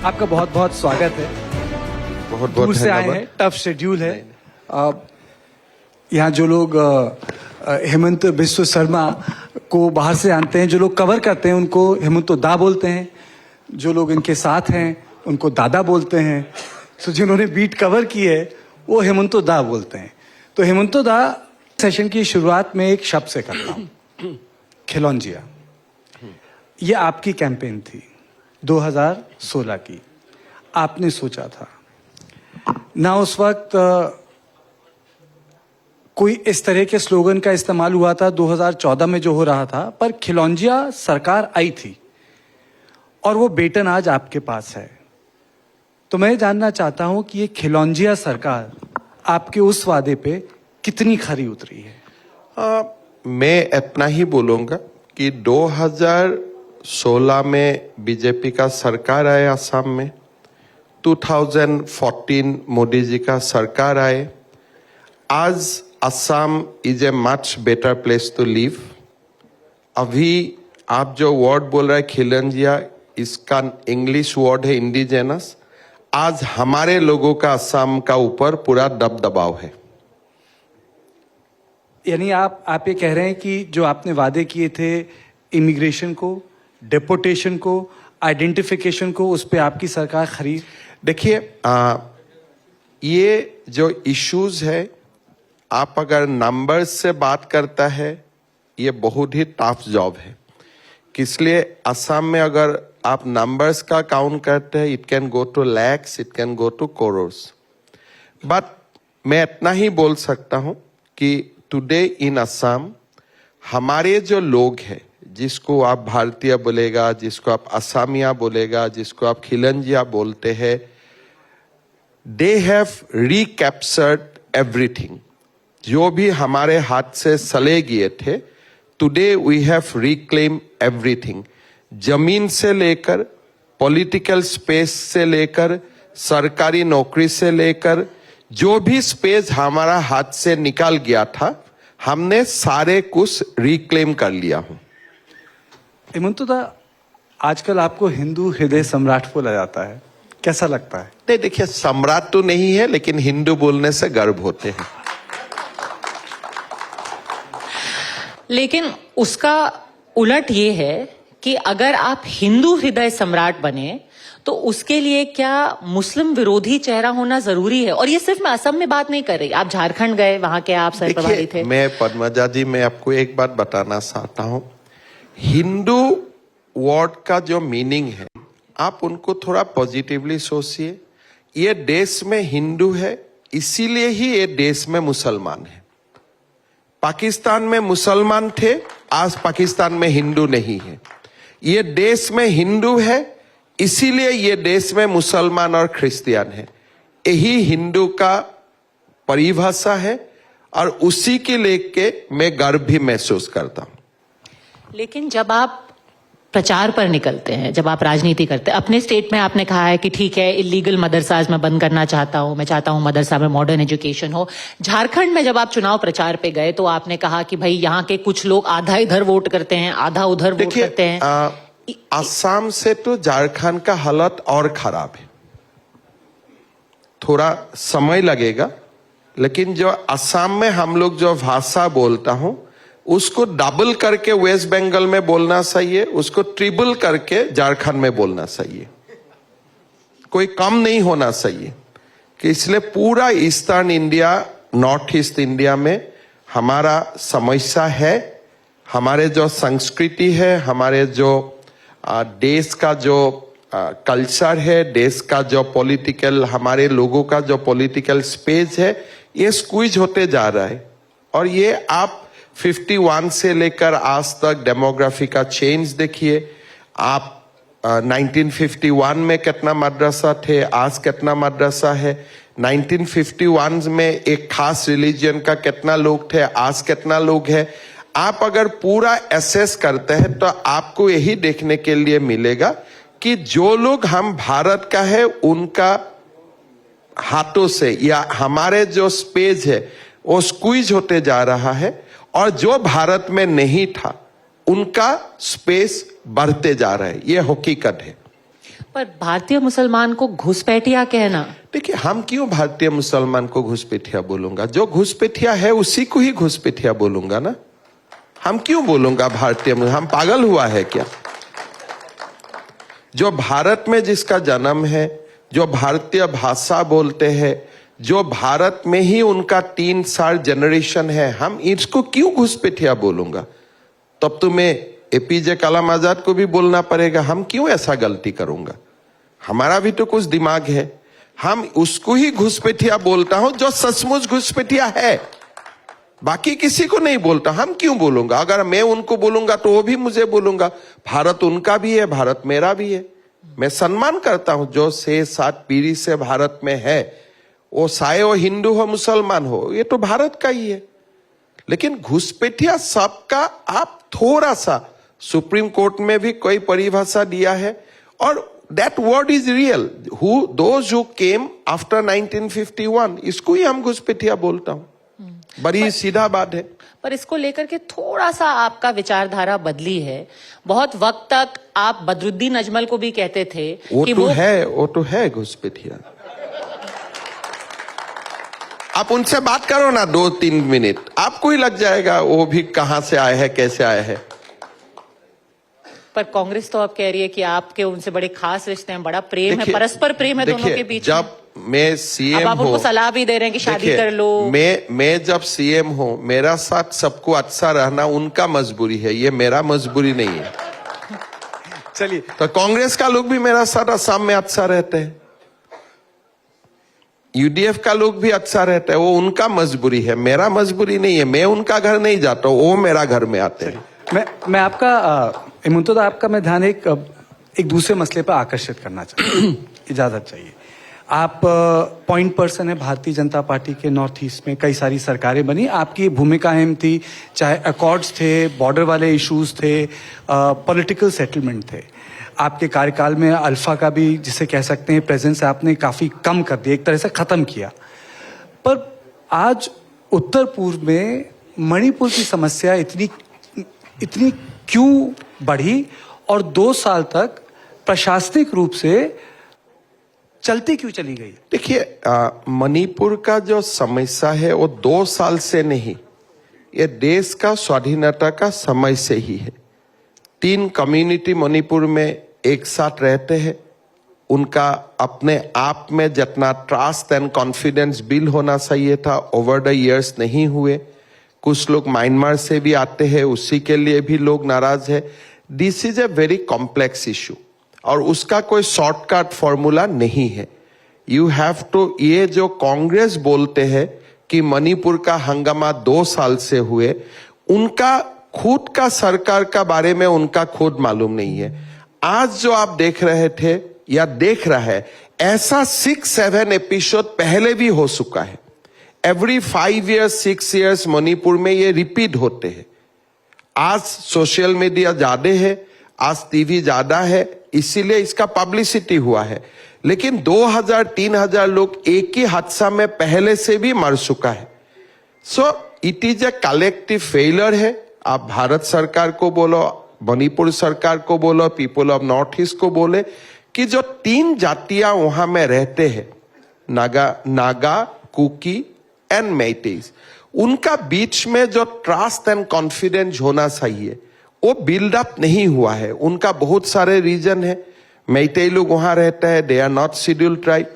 आपका बहुत बहुत स्वागत है। बहुत दूर बहुत से आए हैं, टफ शेड्यूल है। यहाँ जो लोग हेमंत बिस्व शर्मा को बाहर से जानते हैं, जो लोग कवर करते हैं उनको हेमंतो दा बोलते हैं, जो लोग इनके साथ हैं उनको दादा बोलते हैं, तो जिन्होंने बीट कवर की है वो हेमंतो दा बोलते हैं। तो हेमंतो दा, सेशन की शुरुआत में एक शब्द से करता हूँ, खिलौंजिया। ये आपकी कैंपेन थी 2016 की। आपने सोचा था ना उस वक्त कोई इस तरह के स्लोगन का इस्तेमाल हुआ था 2014 में जो हो रहा था, पर खिलौंजिया सरकार आई थी और वो बेटन आज आपके पास है। तो मैं जानना चाहता हूं कि ये खिलौंजिया सरकार आपके उस वादे पे कितनी खरी उतरी है। मैं इतना ही बोलूंगा कि 2016 में बीजेपी का सरकार आया असम में, 2014 मोदी जी का सरकार आए। आज Assam is a much better place to live. अभी आप जो वर्ड बोल रहे हैं खिलौंजिया, इसका इंग्लिश वर्ड है इंडिजेनस। आज हमारे लोगों का असम का ऊपर पूरा दबदबाव है। यानी आप ये कह रहे हैं कि जो आपने वादे किए थे इमिग्रेशन को, डिपोटेशन को, आइडेंटिफिकेशन को, उस पे आपकी सरकार खरी। देखिए, ये जो इश्यूज है, आप अगर नंबर्स से बात करता है, ये बहुत ही टफ जॉब है। इसलिए असम में अगर आप नंबर्स का काउंट करते हैं, it can go to lakhs, it can go to crores. But मैं इतना ही बोल सकता हूं कि टुडे इन असम हमारे जो लोग हैं, जिसको आप भारतीय बोलेगा, जिसको आप असमिया बोलेगा, जिसको आप खिलंजिया बोलते हैं, दे हैव रिकैप्चर्ड एवरीथिंग। जो भी हमारे हाथ से चले गए थे, today we have reclaim everything. जमीन से लेकर, पॉलिटिकल स्पेस से लेकर, सरकारी नौकरी से लेकर, जो भी स्पेस हमारा हाथ से निकल गया था, हमने सारे कुछ रिक्लेम कर लिया हूं। हेमंतो दा, आजकल आपको हिंदू हृदय सम्राट बोला जाता है, कैसा लगता है? नहीं, देखिए, सम्राट तो नहीं है, लेकिन हिंदू बोलने से गर्व होते हैं। लेकिन उसका उलट ये है कि अगर आप हिंदू हृदय सम्राट बने तो उसके लिए क्या मुस्लिम विरोधी चेहरा होना जरूरी है? और ये सिर्फ मैं असम में बात नहीं कर रही, आप झारखंड गए, वहां के आप सरप्रभारी थे। मैं पद्मजा जी, मैं आपको एक बात बताना चाहता हूं। हिंदू वर्ड का जो मीनिंग है, आप उनको थोड़ा पॉजिटिवली सोचिए। ये देश में हिंदू है, इसीलिए ही ये देश में मुसलमान है। पाकिस्तान में मुसलमान थे, आज पाकिस्तान में हिंदू नहीं है। ये देश में हिंदू है, इसीलिए ये देश में मुसलमान और क्रिश्चियन है। यही हिंदू का परिभाषा है और उसी के लेके मैं गर्व भी महसूस करता हूं। लेकिन जब आप प्रचार पर निकलते हैं, जब आप राजनीति करते हैं, अपने स्टेट में आपने कहा है कि ठीक है, इलीगल मदरसाज मैं बंद करना चाहता हूं, मैं चाहता हूं मदरसा में मॉडर्न एजुकेशन हो। झारखंड में जब आप चुनाव प्रचार पे गए तो आपने कहा कि भाई यहाँ के कुछ लोग आधा इधर वोट करते हैं, आधा उधर वोट करते हैं। असम से तो झारखंड का हालत और खराब है। थोड़ा समय लगेगा, लेकिन जो असम में हम लोग जो भाषा बोलता हूं, उसको डबल करके वेस्ट बंगाल में बोलना चाहिए, उसको ट्रिपल करके झारखंड में बोलना चाहिए। कोई कम नहीं होना चाहिए। कि इसलिए पूरा eastern India, north east India में हमारा समस्या है। हमारे जो संस्कृति है, हमारे जो देश का जो कल्चर है, देश का जो पॉलिटिकल, हमारे लोगों का जो पॉलिटिकल स्पेस है, ये स्क्वीज होते जा रहा है। और ये आप 51 से लेकर आज तक डेमोग्राफी का चेंज देखिए। आप 1951 में कितना मदरसा थे, आज कितना मदरसा है। 1951 में एक खास रिलीजन का कितना लोग थे, आज कितना लोग है। आप अगर पूरा एसेस करते हैं तो आपको यही देखने के लिए मिलेगा कि जो लोग हम भारत का है, उनका हाथों से या हमारे जो स्पेस है वो स्क्वीज होते जा रहा है, और जो भारत में नहीं था उनका स्पेस बढ़ते जा रहा है। ये हकीकत है। पर भारतीय मुसलमान को घुसपैठिया कहना, देखिए, हम क्यों भारतीय मुसलमान को घुसपैठिया बोलूंगा? जो घुसपैठिया है उसी को ही घुसपैठिया बोलूंगा ना। हम क्यों बोलूंगा भारतीय? हम पागल हुआ है क्या? जो भारत में जिसका जन्म है, जो भारतीय भाषा बोलते हैं, जो भारत में ही उनका 3-4 जनरेशन है, हम इसको क्यों घुसपैठिया बोलूंगा? तब तो मैं एपीजे कलाम आजाद को भी बोलना पड़ेगा। हम क्यों ऐसा गलती करूंगा? हमारा भी तो कुछ दिमाग है। हम उसको ही घुसपैठिया बोलता हूं जो सचमुच घुसपैठिया है, बाकी किसी को नहीं बोलता। हम क्यों बोलूंगा? अगर मैं उनको बोलूंगा तो वो भी मुझे बोलूंगा। भारत उनका भी है, भारत मेरा भी है। मैं सम्मान करता हूं जो 6-7 पीढ़ी से भारत में है, वो चाहे वो हिंदू हो मुसलमान हो, ये तो भारत का ही है। लेकिन घुसपैठिया सबका आप थोड़ा सा, सुप्रीम कोर्ट में भी कोई परिभाषा दिया है, और that word is real. Those who came after 1951, इसको ही हम घुसपैठिया बोलता हूं। बड़ी सीधा बात है। पर इसको लेकर के थोड़ा सा आपका विचारधारा बदली है। बहुत वक्त तक आप बदरुद्दीन अजमल को भी कहते थे कि वो तो है घुसपैठिया। आप उनसे बात करो ना 2-3 मिनट, आपको ही लग जाएगा वो भी कहां से आए हैं, कैसे आए हैं। पर कांग्रेस तो अब कह रही है कि आपके उनसे बड़े खास रिश्ते हैं, बड़ा प्रेम है, परस्पर प्रेम है दोनों के बीच। जब मैं सीएम अब आप उनको सलाह भी दे रहे हैं कि शादी कर लो। मैं जब सीएम हूं, मेरा साथ सबको अच्छा रहना उनका मजबूरी है, ये मेरा मजबूरी नहीं है। चलिए, तो कांग्रेस का लोग भी मेरा साथ असम में अच्छा रहते हैं, यूडीएफ का लोग भी अच्छा रहता है, वो उनका मजबूरी है, मेरा मजबूरी नहीं है। मैं उनका घर नहीं जाता हूं, वो मेरा घर में आते हैं। मैं आपका हेमंत, आपका मैं ध्यान एक दूसरे मसले पर आकर्षित करना चाहता हूं। इजाजत चाहिए। आप पॉइंट पर्सन है भारतीय जनता पार्टी के नॉर्थ ईस्ट में, कई सारी सरकारें बनी, आपकी भूमिका अहम थी, चाहे अकॉर्ड्स थे, बॉर्डर वाले इश्यूज थे, पॉलिटिकल सेटलमेंट थे। आपके कार्यकाल में अल्फा का भी, जिसे कह सकते हैं, प्रेजेंस आपने काफी कम कर दिया, एक तरह से खत्म किया। पर आज उत्तर पूर्व में मणिपुर की समस्या इतनी क्यों बढ़ी और 2 साल तक प्रशासनिक रूप से चलती क्यों चली गई? देखिए, मणिपुर का जो समस्या है वो 2 साल से नहीं, ये देश का स्वाधीनता का समय से ही है। 3 कम्युनिटी मणिपुर में एक साथ रहते हैं, उनका अपने आप में जितना ट्रस्ट एंड कॉन्फिडेंस बिल्ड होना चाहिए था, ओवर द इयर्स नहीं हुए। कुछ लोग म्यांमार से भी आते हैं, उसी के लिए भी लोग नाराज है। This is a very complex issue और उसका कोई शॉर्टकट फॉर्मूला नहीं है। यू हैव टू, ये जो कांग्रेस बोलते हैं कि मणिपुर का हंगामा 2 साल से हुए, उनका खुद का सरकार का बारे में उनका खुद मालूम नहीं है। आज जो आप देख रहे थे या देख रहा है, ऐसा 6-7 एपिसोड पहले भी हो चुका है। एवरी 5 years 6 years मणिपुर में ये रिपीट होते हैं। आज सोशल मीडिया ज्यादा है, आज टीवी ज्यादा है, इसीलिए इसका पब्लिसिटी हुआ है। लेकिन 2000-3000 लोग एक ही हादसा में पहले से भी मर चुका है। So it is a collective failure है। आप भारत सरकार को बोलो, मणिपुर सरकार को बोलो, पीपल ऑफ नॉर्थ ईस्ट को बोले कि जो 3 जातियां वहां में रहते हैं, नागा, कुकी एंड मेइतेइज, उनका बीच में जो ट्रस्ट एंड कॉन्फिडेंस होना चाहिए वो बिल्डअप नहीं हुआ है। उनका बहुत सारे रीजन है। मेइतेई लोग वहां रहते हैं, they are not scheduled tribe,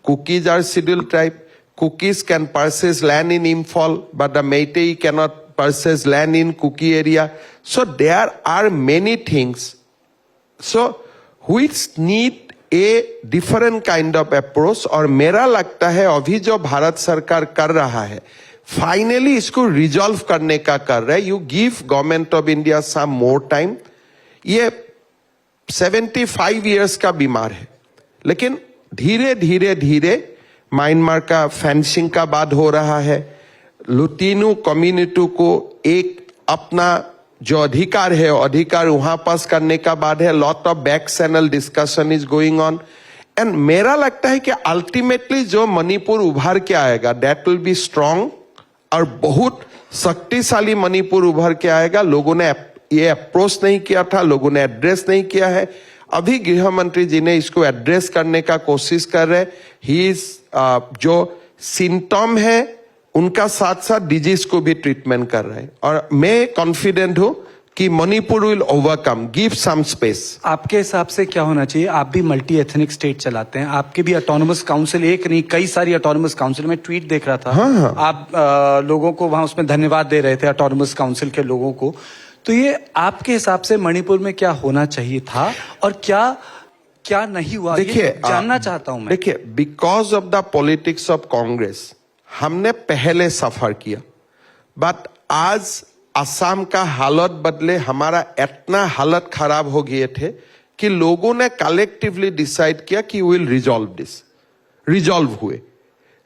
Kukis are scheduled tribe. Kukis can purchase land in Imphal, but the Meitei cannot purchase land in Kuki area. So there are many things. So which need a different kind of approach. और मेरा लगता है अभी जो भारत सरकार कर रहा है, फाइनली इसको रिजॉल्व करने का कर रहा है। You give government of India some more time. ये 75 years का बीमार है, लेकिन धीरे धीरे म्यांमार का फेंसिंग का बाद हो रहा है। लुटिनू कम्युनिटी को एक अपना जो अधिकार है, अधिकार वहां पास करने का बाद है। Lot of back channel discussion is going on and मेरा लगता है कि अल्टीमेटली जो मणिपुर उभर के आएगा, दैट विल बी स्ट्रांग और बहुत शक्तिशाली मणिपुर उभर के आएगा। लोगों ने ये अप्रोच नहीं किया था, लोगों ने एड्रेस नहीं किया है। अभी गृह मंत्री जी ने इसको एड्रेस करने का कोशिश कर रहे। ही इज जो सिम्टम है उनका साथ साथ डिजीज को भी ट्रीटमेंट कर रहे हैं, और मैं कॉन्फिडेंट हूं कि Manipur will overcome, give some space. आपके हिसाब से क्या होना चाहिए? आप भी मल्टी एथनिक स्टेट चलाते हैं, आपके भी ऑटोनोमस काउंसिल, एक नहीं कई सारी ऑटोनोमस काउंसिल, में ट्वीट देख रहा था। हाँ। आप लोगों को वहां उसमें धन्यवाद दे रहे थे ऑटोनोमस काउंसिल के लोगों को। तो ये आपके हिसाब से मणिपुर में क्या होना चाहिए था और क्या क्या नहीं हुआ? देखिए, जानना चाहता हूं मैं। देखिए, because of the politics of Congress हमने पहले सफर किया, बट आज असम का हालत बदले हमारा इतना हालत खराब हो गए थे कि लोगों ने कलेक्टिवली डिसाइड किया कि विल रिजॉल्व दिस, रिजॉल्व हुए।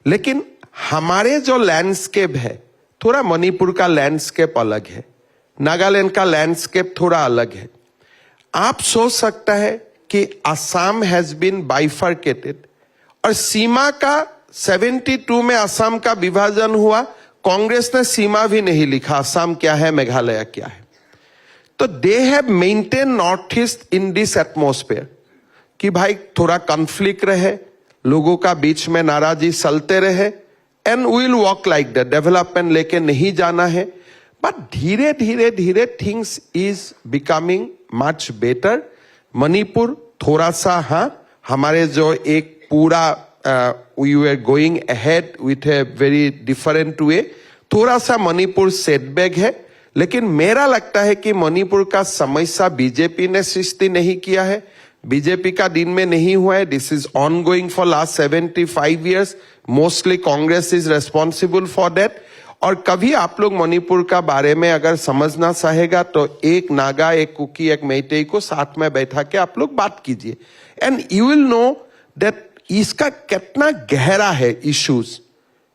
लेकिन हमारे जो लैंडस्केप है, थोड़ा मणिपुर का लैंडस्केप अलग है, नागालैंड का लैंडस्केप थोड़ा अलग है। आप सोच सकता है कि असम हैज बीन बाइफर्केटेड, और सीमा का 72 में असम का विभाजन हुआ, कांग्रेस ने सीमा भी नहीं लिखा, असम क्या है, मेघालय क्या है। तो they have maintain north east in this atmosphere कि भाई थोड़ा कॉन्फ्लिक्ट रहे, लोगों का बीच में नाराजी चलते रहे, and will walk like that, development लेके नहीं जाना है। बट धीरे धीरे धीरे things is becoming much better. Manipur थोड़ा सा, हाँ, हमारे जो एक पूरा we were going ahead with a very different way, थोड़ा सा मणिपुर सेटबैक है। लेकिन मेरा लगता है कि मणिपुर का समस्या बीजेपी ने सृष्टि नहीं किया है, बीजेपी का दिन में नहीं हुआ है। This is on going for last 75 years, mostly Congress is responsible for that. और कभी आप लोग मणिपुर का बारे में अगर समझना चाहेगा तो एक नागा, एक कुकी, एक मैतेई को साथ में बैठा के आप लोग बात कीजिए, and you will know that इसका कितना गहरा है।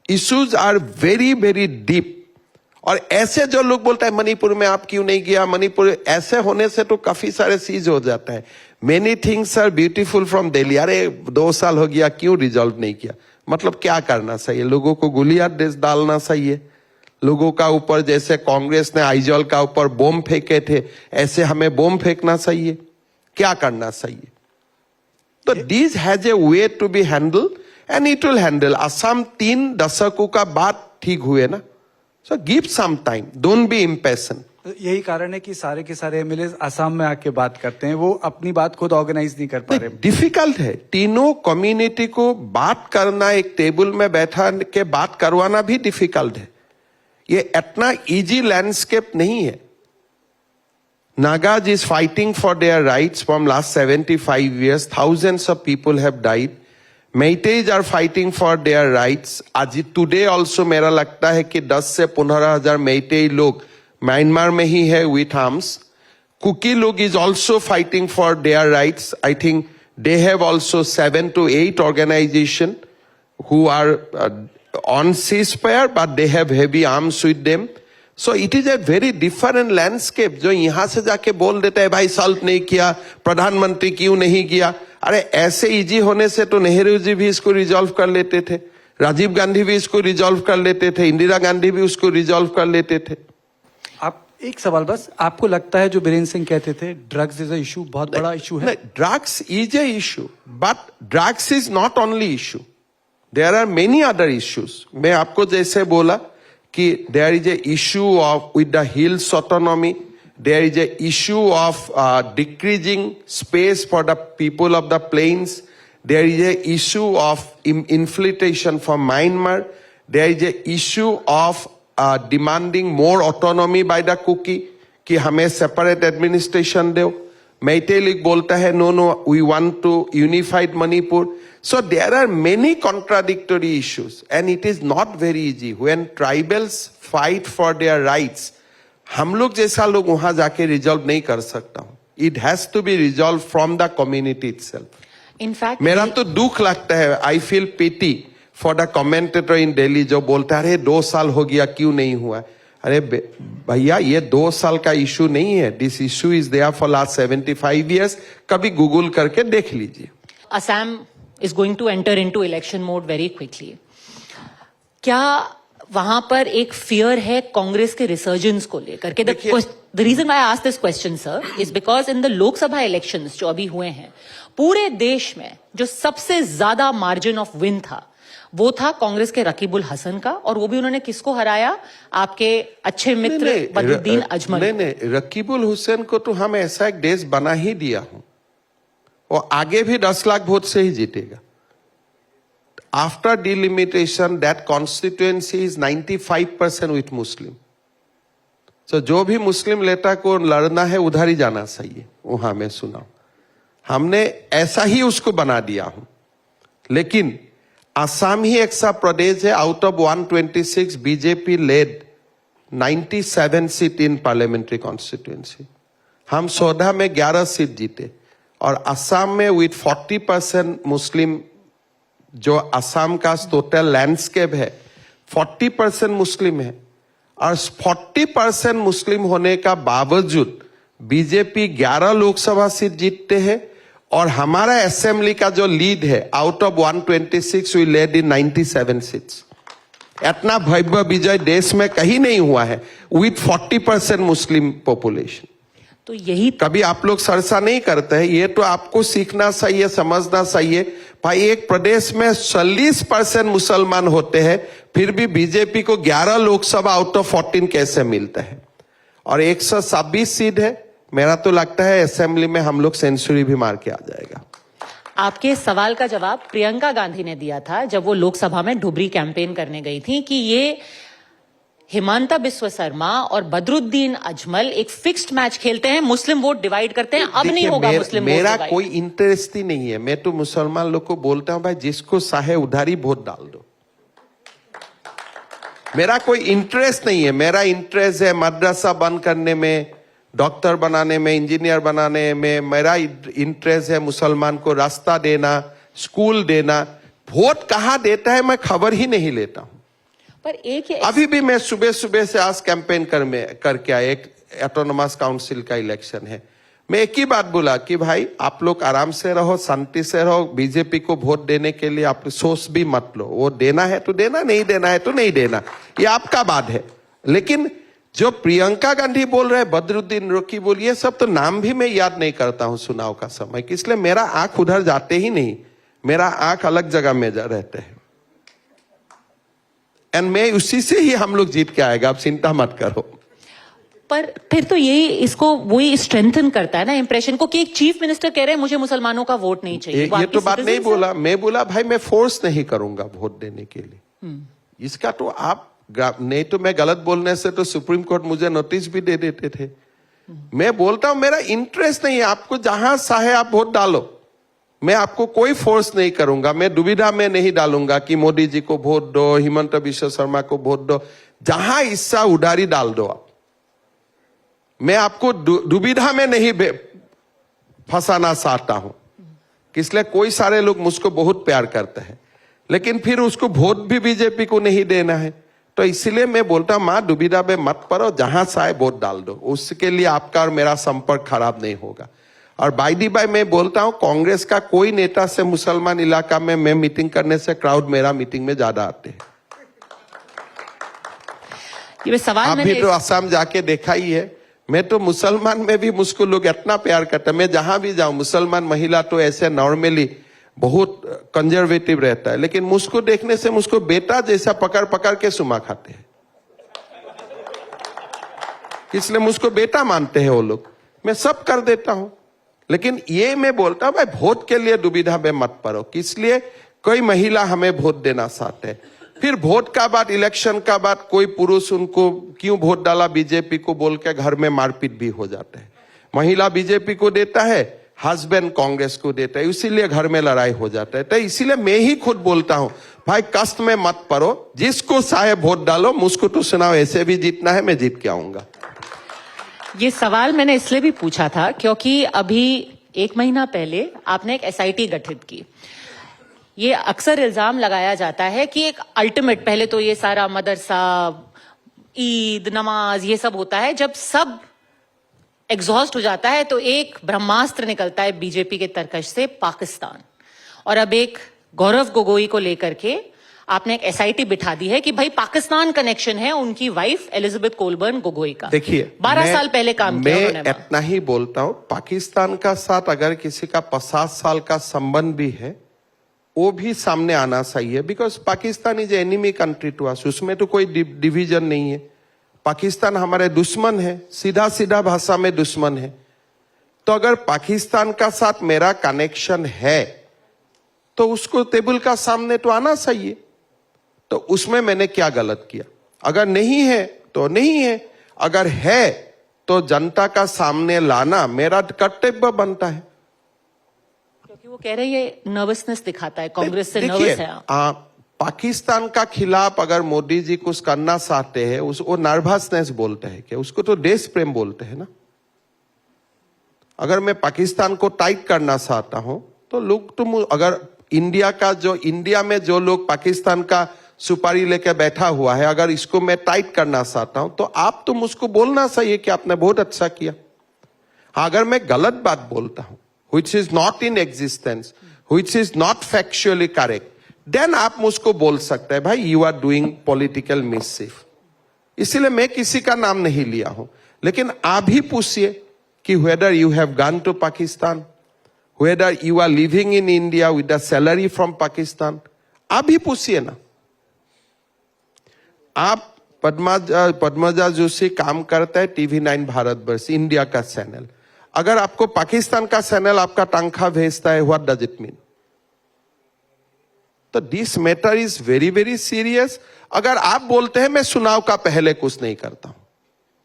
Issues are very very deep. और ऐसे जो लोग बोलते हैं मणिपुर में आप क्यों नहीं गया, मणिपुर, ऐसे होने से तो काफी सारे चीज हो जाता है। Many things are beautiful from Delhi. अरे 2 साल हो गया, क्यों रिजॉल्व नहीं किया? मतलब क्या करना चाहिए? लोगों को गोलियां डालना चाहिए? लोगों का ऊपर जैसे कांग्रेस ने आइजॉल का ऊपर बम फेंके थे, ऐसे हमें बम फेंकना चाहिए? क्या करना चाहिए? तो this has a way to be handle, and it will handle. Assam 3 दशकों का बाद ठीक हुए ना, so give some time, don't be impatient. यही कारण है कि सारे के सारे एमएलए असम में आके बात करते हैं, वो अपनी बात खुद ऑर्गेनाइज नहीं कर पा रहे। डिफिकल्ट है, तीनों कम्युनिटी को बात करना, एक टेबल में बैठा के बात करवाना भी डिफिकल्ट है। ये इतना इजी लैंडस्केप नहीं है। Nagas is fighting for their rights from last 75 years. Thousands of people have died. Meiteis are fighting for their rights. आज today also मेरा लगता है कि 10 से 15,000 मेइतेई लोग म्यांमार में ही है with arms. Kuki लोग is also fighting for their rights. I think they have also 7 to 8 organizations who are on ceasefire, but they have heavy arms with them. So it is a very different landscape. जो यहां से जाके बोल देता है भाई solve नहीं किया, प्रधानमंत्री क्यों नहीं किया। अरे ऐसे इजी होने से तो नेहरू जी भी इसको रिजॉल्व कर लेते थे, राजीव गांधी भी इसको रिजॉल्व कर लेते थे, इंदिरा गांधी भी उसको रिजॉल्व कर लेते थे। आप एक सवाल बस, आपको लगता है जो बीरेन्द्र सिंह कहते थे ड्रग्स इज अ इशू, बहुत बड़ा इशू है? Drugs is a issue, but drugs is not only issue, there are many other issues. मैं आपको जैसे बोला कि there is a issue of with the hills autonomy, there is a issue of decreasing space for the people of the plains, there is a issue of infiltration from Myanmar, there is a issue of demanding more autonomy by the Kuki कि हमें separate administration दो। Meitei League बोलता है no, we want to unified Manipur. So there are many contradictory issues, and it is not very easy when tribals fight for their rights. हम लोग जैसा लोग वहां जाके रिजॉल्व नहीं कर सकता हूं। It has to be resolved from the community itself. In fact, मेरा तो दुख लगता है, I feel pity for the commentator in Delhi जो बोलता है अरे 2 साल हो गया क्यों नहीं हुआ। अरे भैया ये 2 साल का इशू नहीं है, this issue is there for last 75 years। कभी गूगल करके देख लीजिए। Assam is going to enter into election mode very quickly. क्या वहां पर एक फियर है कांग्रेस के रिसर्जेंस को लेकर के. The reason why I asked this question sir is because in the Lok Sabha elections जो अभी हुए हैं पूरे देश में जो सबसे ज्यादा मार्जिन ऑफ विन था वो था कांग्रेस के रकीबुल हसन का, और वो भी उन्होंने किसको हराया? आपके अच्छे मित्र बदरुद्दीन अजमल. नहीं, रकीबुल हुसैन को तो हम ऐसा एक देश बना ही दिया हूं, और आगे भी 10 लाख वोट से ही जीतेगा. After delimitation that constituency is 95% with Muslim. तो जो भी मुस्लिम नेता को लड़ना है उधर ही जाना चाहिए. वहां मैं सुना हमने ऐसा ही उसको बना दिया हूं. लेकिन असम ही ऐसा प्रदेश है out of 126 BJP lead 97 seat in parliamentary constituency. हम 14 में 11 सीट जीते, और असम में विथ 40% मुस्लिम, जो असम का टोटल लैंडस्केप है 40% मुस्लिम है, और 40% मुस्लिम होने का बावजूद बीजेपी 11 लोकसभा सीट जीतते हैं, और हमारा असेंबली का जो लीड है out of 126 we led in 97 seats. इतना भव्य विजय देश में कहीं नहीं हुआ है विथ 40% मुस्लिम पॉपुलेशन. तो यही कभी आप लोग चर्चा नहीं करते हैं. ये तो आपको सीखना चाहिए, समझना चाहिए. भाई एक प्रदेश में 40% मुसलमान होते हैं, फिर भी बीजेपी को 11 लोकसभा आउट ऑफ 14 कैसे मिलता है, और 126 सीट है. मेरा तो लगता है असेंबली में हम लोग सेंचुरी भी मार के आ जाएगा. आपके सवाल का जवाब प्रियंका गांधी ने दिया था जब वो लोकसभा में ढुबरी कैंपेन करने गई थी कि ये हिमांता बिस्वा शर्मा और बदरुद्दीन अजमल एक फिक्स्ड मैच खेलते हैं, मुस्लिम वोट डिवाइड करते हैं. अब नहीं होगा मुस्लिम वोट मेरा डिवाइड. कोई इंटरेस्ट ही नहीं है. मैं तो मुसलमान लोग को बोलता हूं भाई जिसको चाहे उधर ही वोट डाल दो. मेरा कोई इंटरेस्ट नहीं है. मेरा इंटरेस्ट है मदरसा बंद करने में, डॉक्टर बनाने में, इंजीनियर बनाने में. मेरा इंटरेस्ट है मुसलमान को रास्ता देना, स्कूल देना. वोट कहां देता है मैं खबर ही नहीं लेता हूं. पर एक अभी भी मैं सुबह सुबह से आज कैंपेन करके आया. एक ऑटोनोमस काउंसिल का इलेक्शन है. मैं एक ही बात बोला कि भाई आप लोग आराम से रहो, शांति से रहो. बीजेपी को वोट देने के लिए आप सोच भी मत लो. वो देना है तो देना, नहीं देना है तो नहीं देना, ये आपका बात है. लेकिन जो प्रियंका गांधी बोल रहे हैं, बदरुद्दीन रकीबुल, ये सब तो नाम भी मैं याद नहीं करता हूं चुनाव का समय, इसलिए मेरा आंख उधर जाते ही नहीं. मेरा आंख अलग जगह में रहते हैं, एंड मैं उसी से ही हम लोग जीत के आएगा. आप चिंता मत करो. पर फिर तो यही इसको वही स्ट्रेंथन करता है ना इंप्रेशन को कि एक चीफ मिनिस्टर कह रहे हैं मुझे मुसलमानों का वोट नहीं चाहिए. ये तो बात नहीं बोला. मैं बोला भाई मैं फोर्स नहीं करूंगा वोट देने के लिए. इसका तो आप नहीं, तो मैं गलत बोलने से तो सुप्रीम कोर्ट मुझे नोटिस भी दे देते थे. मैं बोलता हूं मेरा इंटरेस्ट नहीं है. आपको जहां चाहे आप वोट डालो, मैं आपको कोई फोर्स नहीं करूंगा. मैं दुविधा में नहीं डालूंगा कि मोदी जी को वोट दो, हिमंता बिस्वा शर्मा को वोट दो. जहां इच्छा उधारी डाल दो आप. मैं आपको दुविधा में नहीं फंसाना चाहता हूं. इसलिए कोई सारे लोग मुझको बहुत प्यार करते हैं, लेकिन फिर उसको वोट भी बीजेपी को नहीं देना है. तो इसलिए मैं बोलता हूं मां दुविधा में मत पड़ो, जहां चाहे वोट डाल दो. उसके लिए आपका और मेरा संपर्क खराब नहीं होगा. और बाय दी बाय मैं बोलता हूं कांग्रेस का कोई नेता से मुसलमान इलाका में मैं मीटिंग करने से क्राउड मेरा मीटिंग में ज्यादा आते हैं. ये सवाल आप भी तो असम जाके देखा ही है. मैं तो मुसलमान में भी मुझको लोग इतना प्यार करते हैं. मैं जहां भी जाऊं मुसलमान महिला तो ऐसे नॉर्मली बहुत कंजर्वेटिव रहता है, लेकिन मुझको देखने से मुझको बेटा जैसा पकड़ पकड़ के सुमा खाते हैं. इसलिए मुझको बेटा मानते हैं वो लोग. मैं सब कर देता हूं, लेकिन ये मैं बोलता हूं भाई वोट के लिए दुविधा में मत पड़ो. इसलिए कोई महिला हमें वोट देना चाहते हैं, फिर वोट का बाद, इलेक्शन का बाद कोई पुरुष उनको क्यों वोट डाला बीजेपी को बोल के घर में मारपीट भी हो जाता है. महिला बीजेपी को देता है, हस्बैंड कांग्रेस को देता है, इसीलिए घर में लड़ाई हो जाता है. तो इसीलिए मैं ही खुद बोलता हूं भाई कष्ट में मत पड़ो, जिसको चाहे वोट डालो. मुझको तो सुनाओ, ऐसे भी जीतना है, मैं जीत के आऊंगा. ये सवाल मैंने इसलिए भी पूछा था क्योंकि अभी 1 महीना पहले आपने एक एसआईटी गठित की. ये अक्सर इल्जाम लगाया जाता है कि एक अल्टीमेट, पहले तो ये सारा मदरसा, ईद, नमाज, ये सब होता है. जब सब एग्जॉस्ट हो जाता है तो एक ब्रह्मास्त्र निकलता है बीजेपी के तरकश से, पाकिस्तान. और अब एक गौरव गोगोई को लेकर के आपने एक एसआईटी बिठा दी है कि भाई पाकिस्तान कनेक्शन है उनकी वाइफ एलिजाबेथ कोलबर्न गोगोई का। देखिए 12 साल पहले काम किया मैं उन्होंने। इतना ही बोलता हूं, पाकिस्तान का साथ अगर किसी का 50 साल का संबंध भी है वो भी सामने आना चाहिए, because Pakistan is enemy country to us. उसमें तो कोई डिवीजन नहीं है। पाकिस्तान हमारे दुश्मन है, सीधा सीधा भाषा में दुश्मन है। तो अगर पाकिस्तान का साथ मेरा कनेक्शन है तो उसको टेबल का सामने तो आना चाहिए। तो उसमें मैंने क्या गलत किया? अगर नहीं है तो नहीं है, अगर है तो जनता का सामने लाना मेरा कर्तव्य बनता है। क्योंकि वो कह रहे हैं ये नर्वसनेस दिखाता है, कांग्रेस से देखिए, नर्वस है। पाकिस्तान का खिलाफ अगर मोदी जी कुछ करना चाहते हैं वो नर्वसनेस बोलते हैं क्या? उसको तो देश प्रेम बोलते हैं ना। अगर मैं पाकिस्तान को टाइट करना चाहता हूं तो लोग तो अगर इंडिया में जो लोग पाकिस्तान का सुपारी लेके बैठा हुआ है, अगर इसको मैं टाइट करना चाहता हूं तो आप तो मुझको बोलना चाहिए कि आपने बहुत अच्छा किया। अगर मैं गलत बात बोलता हूं which is not in existence, which is not factually correct, then आप मुझको बोल सकते हैं भाई you are doing political mischief. इसलिए मैं किसी का नाम नहीं लिया हूं, लेकिन आप ही पूछिए कि whether you have gone to Pakistan, whether you are living in India with a salary from Pakistan, आप ही पूछिए ना। आप पद्मजा जोशी काम करता है TV9 भारतवर्ष, इंडिया का चैनल। अगर आपको पाकिस्तान का चैनल आपका तनख्वाह भेजता है, व्हाट डज इट मीन? तो this matter is very very serious. अगर आप बोलते हैं मैं चुनाव का पहले कुछ नहीं करता हूं,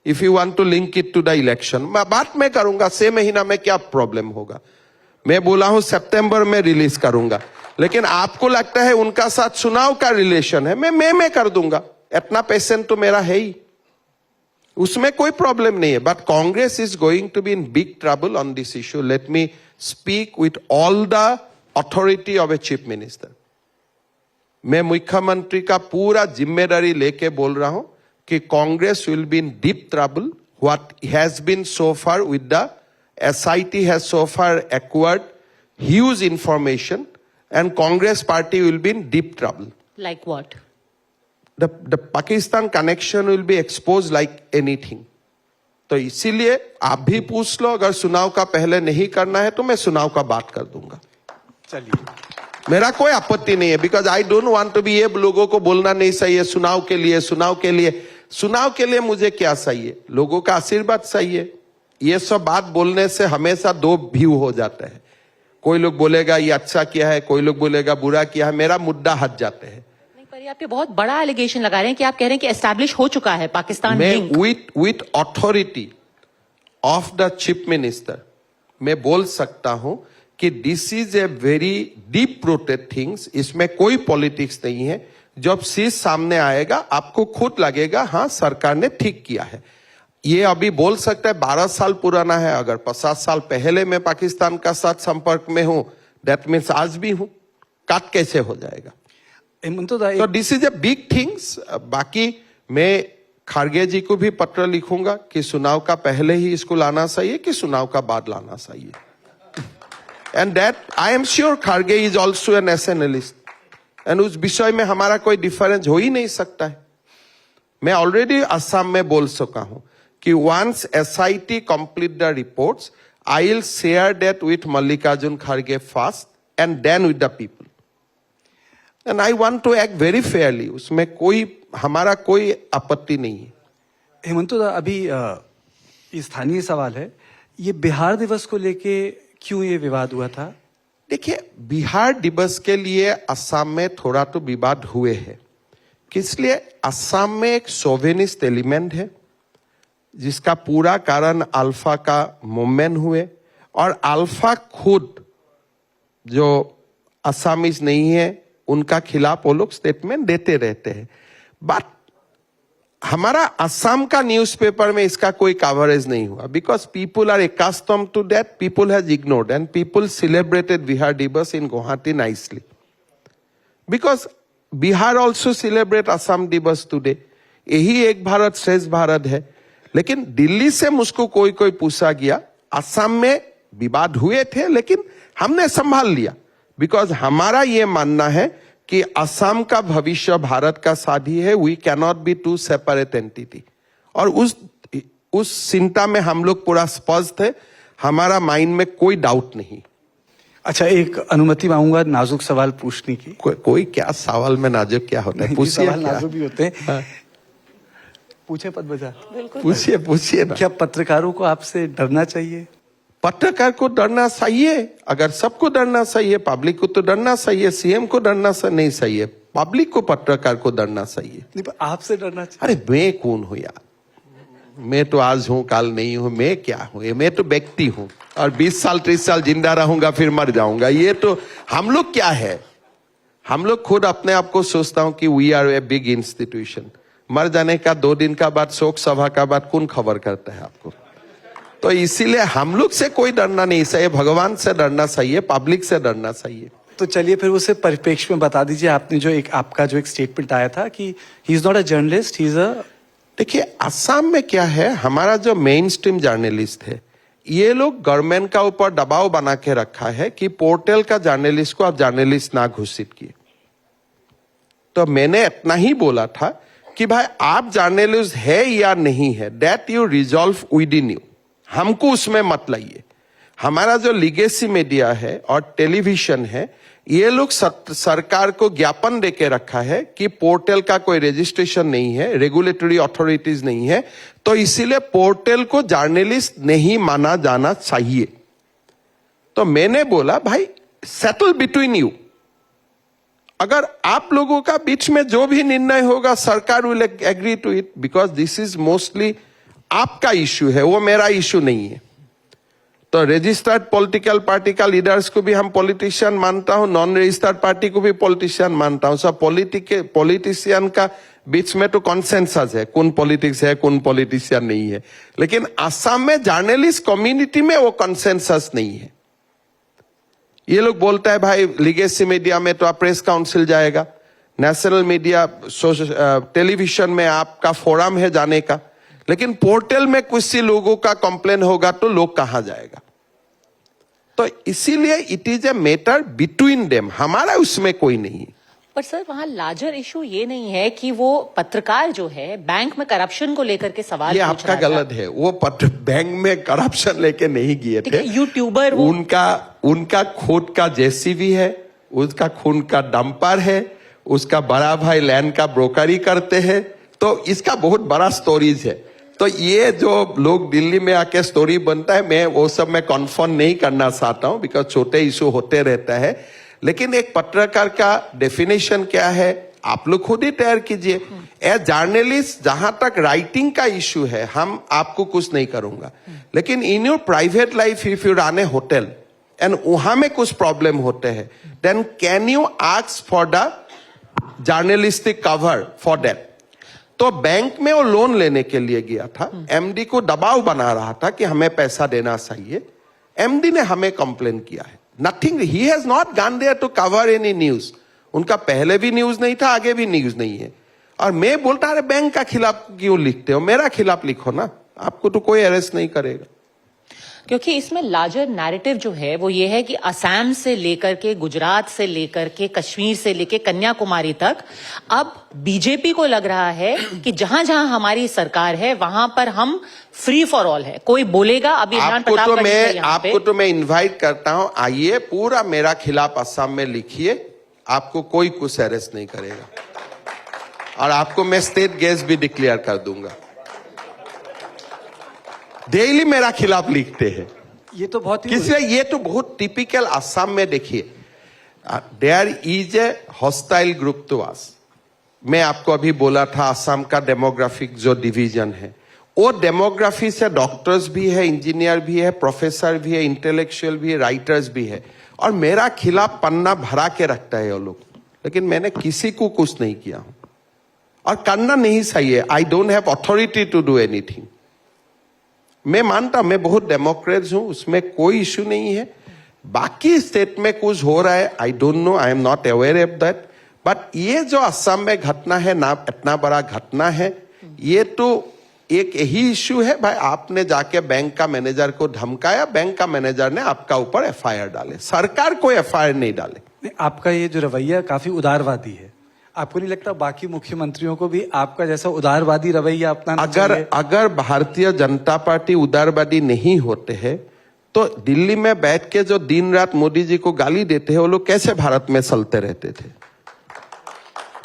if you want to link it to the election, बात मैं करूंगा 6 महीना में क्या प्रॉब्लम होगा? मैं बोला हूं सितंबर में रिलीज करूंगा, लेकिन आपको लगता है उनका साथ चुनाव का रिलेशन है, मैं कर दूंगा। इतना पेशेंट तो मेरा है ही, उसमें कोई प्रॉब्लम नहीं है। But Congress is going to be in big trouble on this issue. Let me speak with all the authority of a chief minister. मैं मुख्यमंत्री का पूरा जिम्मेदारी लेके बोल रहा हूं कि Congress will be in deep trouble. What has been so far with the SIT has so far acquired huge information, and Congress party will be in deep trouble. Like what? The Pakistan connection will be exposed like anything. तो इसीलिए आप भी पूछ लो, अगर चुनाव का पहले नहीं करना है तो मैं चुनाव का बात कर दूंगा। चलिए, मेरा कोई आपत्ति नहीं है, because I don't want to be, ये लोगों को बोलना नहीं चाहिए चुनाव के लिए। चुनाव के लिए मुझे क्या चाहिए? लोगों का आशीर्वाद चाहिए। ये सब बात बोलने से हमेशा 2 व्यू हो जाते हैं। कोई लोग बोलेगा ये अच्छा किया है, कोई लोग बोलेगा बुरा किया है, मेरा मुद्दा हट जाते हैं। नहीं, पर ये आप पे बहुत बड़ा एलिगेशन लगा रहे हैं कि आप कह रहे हैं कि एस्टैब्लिश हो चुका है पाकिस्तान मैं link. With authority of the chief minister मैं बोल सकता हूं कि this is a very deep rooted things. इसमें कोई पॉलिटिक्स नहीं है। जब चीज सामने आएगा आपको खुद लगेगा हाँ सरकार ने ठीक किया है। ये अभी बोल सकता है 12 साल पुराना है, अगर 50 साल पहले मैं पाकिस्तान का साथ संपर्क में हूं, दैट मीन्स आज भी हूं, काट कैसे हो जाएगा? तो this is a big things. बाकी मैं खारगे जी को भी पत्र लिखूंगा कि चुनाव का पहले ही इसको लाना चाहिए कि चुनाव का बाद लाना चाहिए। And that I am sure Kharge is also an analyst, and उस विषय में हमारा कोई डिफरेंस हो ही नहीं सकता है। मैं ऑलरेडी असम में बोल चुका हूं कि once SIT complete the reports, I'll share that with Mallikarjun Kharge first and then with the people. And I want to act very fairly. उसमें हमारा कोई आपत्ति नहीं है। हेमंतो दा, अभी ये स्थानीय सवाल है, ये बिहार दिवस को लेके क्यों ये विवाद हुआ था? देखिए, बिहार दिवस के लिए असम में थोड़ा तो विवाद हुए हैं। किस लिए? असम में एक सोवेनिस्ट एलिमेंट है जिसका पूरा कारण अल्फा का मूवमेंट हुए, और अल्फा खुद जो असमीज नहीं है उनका खिलाफ वो लोग स्टेटमेंट देते रहते हैं। बट हमारा असम का न्यूज़पेपर में इसका कोई कवरेज नहीं हुआ, because people are accustomed to that, people has ignored, and people celebrated Bihar Diwas in Guwahati nicely, because Bihar also celebrate Assam Diwas today. यही एक भारत श्रेष्ठ भारत है। लेकिन दिल्ली से मुझको कोई पूछा गया, असम में विवाद हुए थे लेकिन हमने संभाल लिया, बिकॉज हमारा ये मानना है कि असम का भविष्य भारत का साथी है, we cannot be two separate entity. और उस चिंता में हम लोग पूरा स्पष्ट है, हमारा माइंड में कोई डाउट नहीं। अच्छा, एक अनुमति मांगूंगा नाजुक सवाल पूछने की। कोई क्या सवाल में नाजुक क्या होता है, पूछिए। सवाल क्या नाजुक भी होते हैं। पूछे पद बजा, पूछिए ना। क्या पत्रकारों को आपसे डरना चाहिए? पत्रकार को डरना चाहिए, अगर सबको डरना चाहिए, पब्लिक को तो डरना चाहिए, सीएम को डरना नहीं चाहिए, पब्लिक को पत्रकार को डरना चाहिए। नहीं, पर आपसे डरना चाहिए। अरे मैं कौन हूं यार, मैं तो आज हूं कल नहीं हूं, मैं क्या हूं? मैं तो व्यक्ति हूं और 20 साल 30 साल जिंदा रहूंगा फिर मर जाऊंगा। ये तो हम लोग क्या है, हम लोग खुद अपने आप को सोचता हूं कि we are a big institution. मर जाने का 2 दिन का बाद, शोक सभा का बाद कौन खबर करता है आपको? तो इसीलिए हम लोग से कोई डरना नहीं चाहिए, भगवान से डरना चाहिए, पब्लिक से डरना चाहिए। तो चलिए फिर उसे परिप्रेक्ष्य में बता दीजिए। आपने जो आपका जो एक स्टेटमेंट आया था कि he is not a journalist, he is a. देखिए असम में क्या है, हमारा जो मेन स्ट्रीम जर्नलिस्ट है, ये लोग गवर्नमेंट का ऊपर दबाव बना के रखा है कि पोर्टल का जर्नलिस्ट को आप जर्नलिस्ट ना घोषित किए। तो मैंने इतना ही बोला था कि भाई आप जर्नलिस्ट है या नहीं है, that you resolve with in you, हमको उसमें मत लाइए। हमारा जो लीगेसी मीडिया है और टेलीविजन है, ये लोग सरकार को ज्ञापन देके रखा है कि पोर्टल का कोई रजिस्ट्रेशन नहीं है, रेगुलेटरी अथॉरिटीज नहीं है, तो इसीलिए पोर्टल को जर्नलिस्ट नहीं माना जाना चाहिए। तो मैंने बोला भाई सेटल बिटवीन यू, अगर आप लोगों का बीच में जो भी निर्णय होगा सरकार will agree to it, because this is mostly आपका इश्यू है, वो मेरा इश्यू नहीं है। तो रजिस्टर्ड पॉलिटिकल पार्टी का लीडर्स को भी हम पॉलिटिशियन मानता हूं, नॉन रजिस्टर्ड पार्टी को भी पॉलिटिशियन मानता हूं। सब पॉलिटिशियन का बीच में तो कॉन्सेंसस है, कौन पॉलिटिक्स है कौन पॉलिटिशियन नहीं है। लेकिन असम में जर्नलिस्ट कम्युनिटी में वो कॉन्सेंसस नहीं है। ये लोग बोलता है भाई लीगेसी मीडिया में तो आप प्रेस काउंसिल जाएगा, नेशनल मीडिया टेलीविजन में आपका फोरम है जाने का, लेकिन पोर्टल में कुछ लोगों का कंप्लेन होगा तो लोग कहां जाएगा? तो इसीलिए it is a matter between them, हमारा उसमें कोई नहीं। पर सर वहाँ लार्जर इशू ये नहीं है कि वो पत्रकार जो है बैंक में करप्शन को लेकर के सवाल ये पूछ आपका रहा था। गलत है, वो बैंक में करप्शन लेके नहीं गए थे। यूट्यूबर उनका खुद का जेसीबी है, उसका खून का डंपर है, उसका बड़ा भाई लैंड का ब्रोकरी करते हैं, तो इसका बहुत बड़ा स्टोरीज है। तो ये जो लोग दिल्ली में आके स्टोरी बनता है, मैं वो सब में कन्फर्म नहीं करना चाहता हूं, बिकॉज छोटे इशू होते रहता है। लेकिन एक पत्रकार का डेफिनेशन क्या है आप लोग खुद ही तैयार कीजिए। ए जर्नलिस्ट, जहां तक राइटिंग का इशू है हम आपको कुछ नहीं करूंगा, लेकिन in your private life if you run a hotel and वहां में कुछ प्रॉब्लम होते हैं, then can you ask for the journalistic cover for that. तो बैंक में वो लोन लेने के लिए गया था, एमडी को दबाव बना रहा था कि हमें पैसा देना चाहिए। एमडी ने हमें कंप्लेन किया है, nothing, he has not gone there to cover any news. उनका पहले भी न्यूज नहीं था, आगे भी न्यूज नहीं है। और मैं बोलता अरे बैंक का खिलाफ क्यों लिखते हो, मेरा खिलाफ लिखो ना, आपको तो कोई अरेस्ट नहीं करेगा। क्योंकि इसमें लार्जर नैरेटिव जो है वो ये है कि असम से लेकर के, गुजरात से लेकर के, कश्मीर से लेकर कन्याकुमारी तक अब बीजेपी को लग रहा है कि जहां जहां हमारी सरकार है वहां पर हम फ्री फॉर ऑल है, कोई बोलेगा। अभी आपको तो मैं इनवाइट करता हूं, आइए पूरा मेरा खिलाफ असम में लिखिए, आपको कोई कुछ अरेस्ट नहीं करेगा और आपको मैं स्टेट गेस्ट भी डिक्लेयर कर दूंगा। डेली मेरा खिलाफ लिखते हैं, ये तो बहुत ही किसलिए? ये तो बहुत टिपिकल असम में देखिए, there is a hostile group to us. मैं आपको अभी बोला था असम का डेमोग्राफिक जो डिवीजन है, वो डेमोग्राफी से डॉक्टर्स भी है, इंजीनियर भी है, प्रोफेसर भी है, इंटेलेक्चुअल भी है, राइटर्स भी है, और मेरा खिलाफ पन्ना भरा के रखता है वो लोग। लेकिन मैंने किसी को कुछ नहीं किया हूं और करना नहीं चाहिए। I don't have authority to do anything. मैं मानता मैं बहुत डेमोक्रेट हूं, उसमें कोई इश्यू नहीं है। बाकी स्टेट में कुछ हो रहा है, I don't know, I am not aware of that. But ये जो असम में घटना है ना, इतना बड़ा घटना है, ये तो एक यही इश्यू है भाई, आपने जाके बैंक का मैनेजर को धमकाया, बैंक का मैनेजर ने आपका ऊपर एफआईआर डाले, सरकार कोई एफआईआर नहीं डाले। नहीं, आपका ये जो रवैया काफी उदारवादी है। आपको नहीं लगता बाकी मुख्यमंत्रियों को भी आपका जैसा उदारवादी रवैया अपनाना चाहिए? अगर भारतीय जनता पार्टी उदारवादी नहीं होते हैं तो दिल्ली में बैठ के जो दिन रात मोदी जी को गाली देते हैं वो लोग कैसे भारत में चलते रहते थे?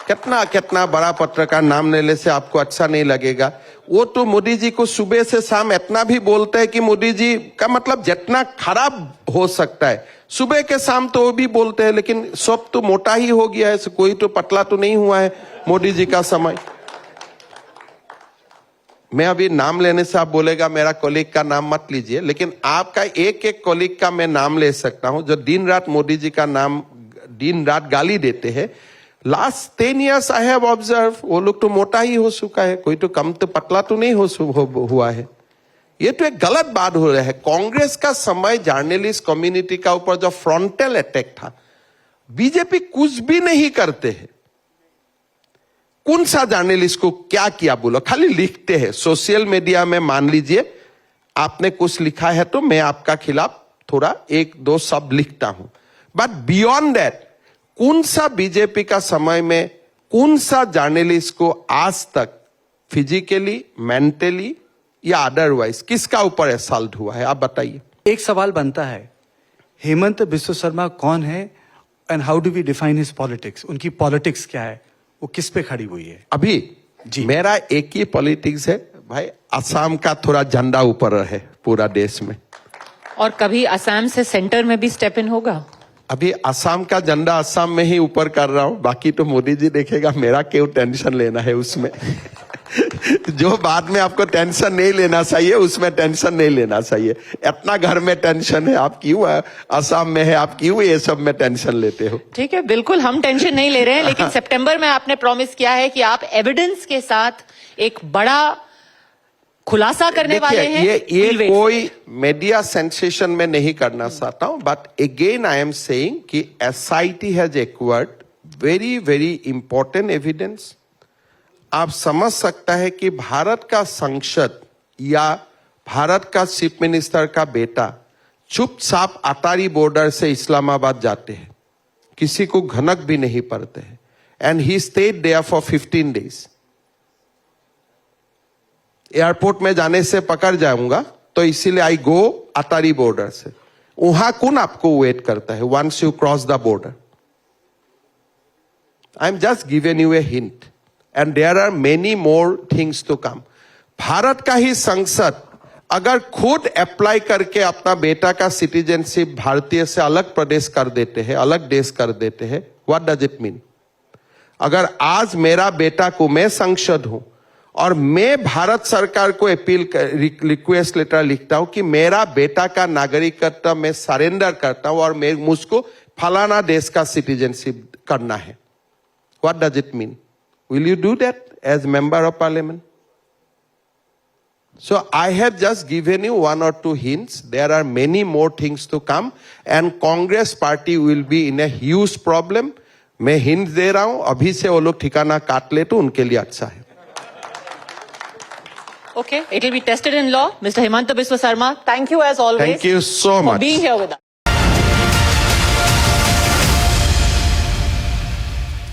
कितना कितना बड़ा पत्रकार नाम लेने से आपको अच्छा नहीं लगेगा। वो तो मोदी जी को सुबह से शाम इतना भी बोलते हैं कि मोदी जी का मतलब जितना खराब हो सकता है सुबह के शाम तो वो भी बोलते हैं, लेकिन सब तो मोटा ही हो गया है, कोई तो पतला तो नहीं हुआ है मोदी जी का समय। मैं अभी नाम लेने से आप बोलेगा मेरा कॉलीग का नाम मत लीजिए, लेकिन आपका एक एक कॉलीग का मैं नाम ले सकता हूं जो दिन रात मोदी जी का नाम दिन रात गाली देते हैं। Last 10 years I have observe वो लोग तो मोटा ही हो चुका है, कोई तो कम तो पतला तो नहीं हुआ है। ये तो एक गलत बात हो रहा है। कांग्रेस का समय जर्नलिस्ट कम्युनिटी का ऊपर जो फ्रंटल अटैक था, बीजेपी कुछ भी नहीं करते हैं। कौन सा जर्नलिस्ट को क्या किया बोलो, खाली लिखते हैं सोशल मीडिया में। मान लीजिए आपने कुछ लिखा है तो मैं आपका खिलाफ थोड़ा 1-2 शब्द लिखता हूं, बट बियॉन्ड दैट कौन सा बीजेपी का समय में कौन सा जर्नलिस्ट को आज तक फिजिकली मेंटली या अदरवाइज किसका ऊपर असल्ट हुआ है? आप बताइए। एक सवाल बनता है, हेमंत बिस्व शर्मा कौन है and how do we define his politics? उनकी पॉलिटिक्स क्या है, वो किस पे खड़ी हुई है? अभी जी। मेरा एक ही पॉलिटिक्स है भाई, असम का थोड़ा झंडा ऊपर है पूरा देश में। और कभी असम से सेंटर में भी स्टेप इन होगा? अभी असम का झंडा असम में ही ऊपर कर रहा हूं, बाकी तो मोदी जी देखेगा, मेरा क्यों टेंशन लेना है उसमें। जो बाद में आपको टेंशन नहीं लेना चाहिए उसमें टेंशन नहीं लेना चाहिए। इतना घर में टेंशन है, आप क्यों असम में है, आप क्यों ये सब में टेंशन लेते हो? ठीक है, बिल्कुल हम टेंशन नहीं ले रहे हैं, लेकिन सितंबर में आपने प्रॉमिस किया है कि आप एविडेंस के साथ एक बड़ा खुलासा करने वाले हैं। ये कोई मीडिया सेंसेशन में नहीं करना चाहता हूं, but again I am saying कि SIT has acquired very very important evidence. आप समझ सकता है कि भारत का संसद या भारत का चीफ मिनिस्टर का बेटा चुपचाप अटारी बॉर्डर से इस्लामाबाद जाते हैं, किसी को घनक भी नहीं पड़ते हैं, and he stayed there for 15 days। Airport में जाने से पकड़ जाऊंगा तो इसीलिए आई गो अटारी बॉर्डर से। वहां कौन आपको वेट करता है once you cross the border? I am just given you a hint and there are many more things to come. Bharat का ही संसद अगर खुद अप्लाई करके अपना बेटा का सिटीजनशिप भारतीय से अलग प्रदेश कर देते हैं, अलग देश कर देते हैं, व्हाट डज इट मीन? अगर आज मेरा बेटा को, मैं सांसद हूं और मैं भारत सरकार को अपील रिक्वेस्ट लेटर लिखता हूं कि मेरा बेटा का नागरिकत्व मैं सरेंडर करता हूं और मैं मुझको फलाना देश का सिटीजनशिप करना है, what does it mean? Will you do that as member of parliament? So I have just given you 1 or 2 hints. There are many more things to come and Congress party will be in a huge problem. मैं hint दे रहा हूं, अभी से वो लोग ठिकाना काट ले तो उनके लिए अच्छा है। Okay, it will be tested in law. Mr. Hemanta Biswa Sarma, thank you as always. Thank you so for much. being here with us.